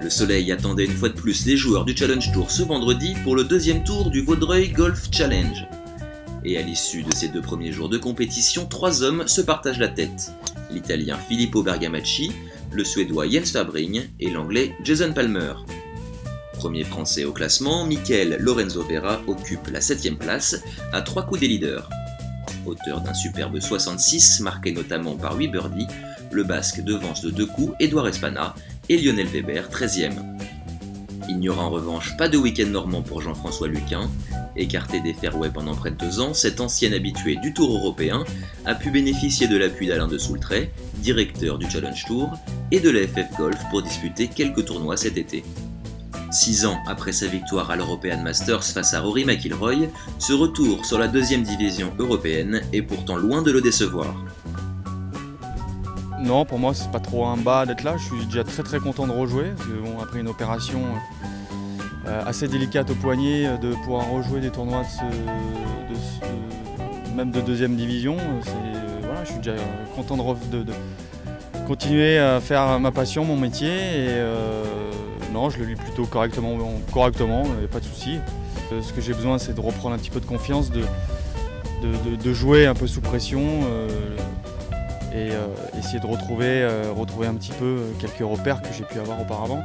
Le soleil attendait une fois de plus les joueurs du Challenge Tour ce vendredi pour le deuxième tour du Vaudreuil Golf Challenge. Et à l'issue de ces 2 premiers jours de compétition, 3 hommes se partagent la tête. L'Italien Filippo Bergamacci, le Suédois Jens Fabring et l'Anglais Jason Palmer. Premier français au classement, Michael Lorenzo Vera occupe la 7ème place à 3 coups des leaders. Auteur d'un superbe 66, marqué notamment par 8 birdies, le Basque devance de 2 coups Édouard Espana et Lionel Weber 13e. Il n'y aura en revanche pas de week-end normand pour Jean-François Luquin. Écarté des fairways pendant près de 2 ans, cet ancien habitué du Tour européen a pu bénéficier de l'appui d'Alain de Soultray, directeur du Challenge Tour, et de la FF Golf pour disputer quelques tournois cet été. 6 ans après sa victoire à l'European Masters face à Rory McIlroy, ce retour sur la 2e division européenne est pourtant loin de le décevoir. Non, pour moi c'est pas trop un bas d'être là, je suis déjà très content de rejouer. Parce que, bon, après une opération assez délicate au poignet, de pouvoir rejouer des tournois même de 2e division, voilà, je suis déjà content de continuer à faire ma passion, mon métier. Et non, je le vis plutôt correctement, il n'y a pas de souci. Ce que j'ai besoin, c'est de reprendre un petit peu de confiance, de jouer un peu sous pression et essayer de retrouver un petit peu quelques repères que j'ai pu avoir auparavant.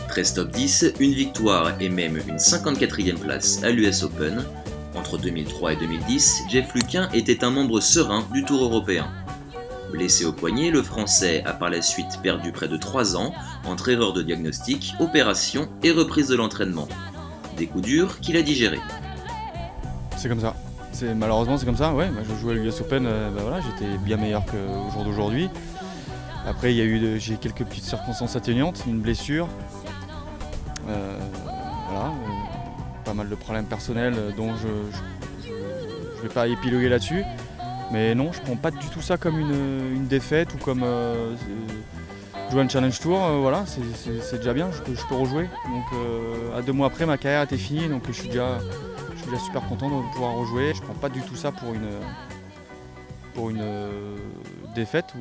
13 top 10, une victoire et même une 54e place à l'US Open. Entre 2003 et 2010, Jeff Luquin était un membre serein du Tour européen. Blessé au poignet, le Français a par la suite perdu près de 3 ans entre erreurs de diagnostic, opération et reprise de l'entraînement. Des coups durs qu'il a digérés. C'est comme ça. Malheureusement c'est comme ça, ouais. Je jouais à l'US Open, voilà, j'étais bien meilleur qu'au jour d'aujourd'hui. Après j'ai quelques petites circonstances atténuantes, une blessure, voilà, pas mal de problèmes personnels dont je ne vais pas épiloguer là-dessus. Mais non, je prends pas du tout ça comme une défaite ou comme jouer un Challenge Tour, voilà, c'est déjà bien, je peux rejouer. Donc à 2 mois après, ma carrière était finie, donc je suis déjà super content de pouvoir rejouer. Je prends pas du tout ça pour une défaite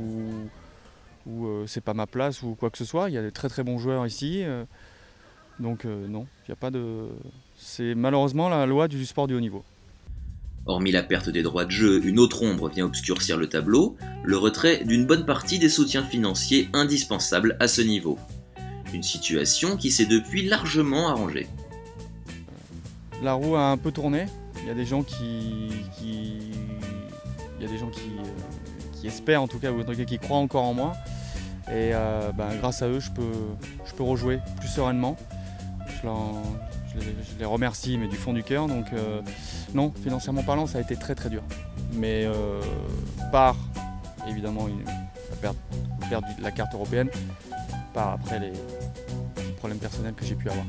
ou c'est pas ma place ou quoi que ce soit. Il y a de très bons joueurs ici, donc non, il n'y a pas de. C'est malheureusement la loi du sport du haut niveau. Hormis la perte des droits de jeu, une autre ombre vient obscurcir le tableau, le retrait d'une bonne partie des soutiens financiers indispensables à ce niveau. Une situation qui s'est depuis largement arrangée. La roue a un peu tourné, il y a des gens qui espèrent en tout cas, ou en tout cas qui croient encore en moi. Et grâce à eux, je peux rejouer plus sereinement. Je les remercie, mais du fond du cœur. Donc non, financièrement parlant, ça a été très dur. Mais par évidemment la perte de la carte européenne, par après les problèmes personnels que j'ai pu avoir.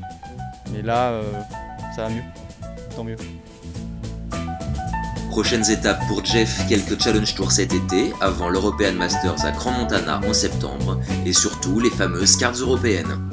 Mais là, ça va mieux, tant mieux. Prochaines étapes pour Jeff, quelques Challenge Tours cet été, avant l'European Masters à Crans-Montana en septembre, et surtout les fameuses cartes européennes.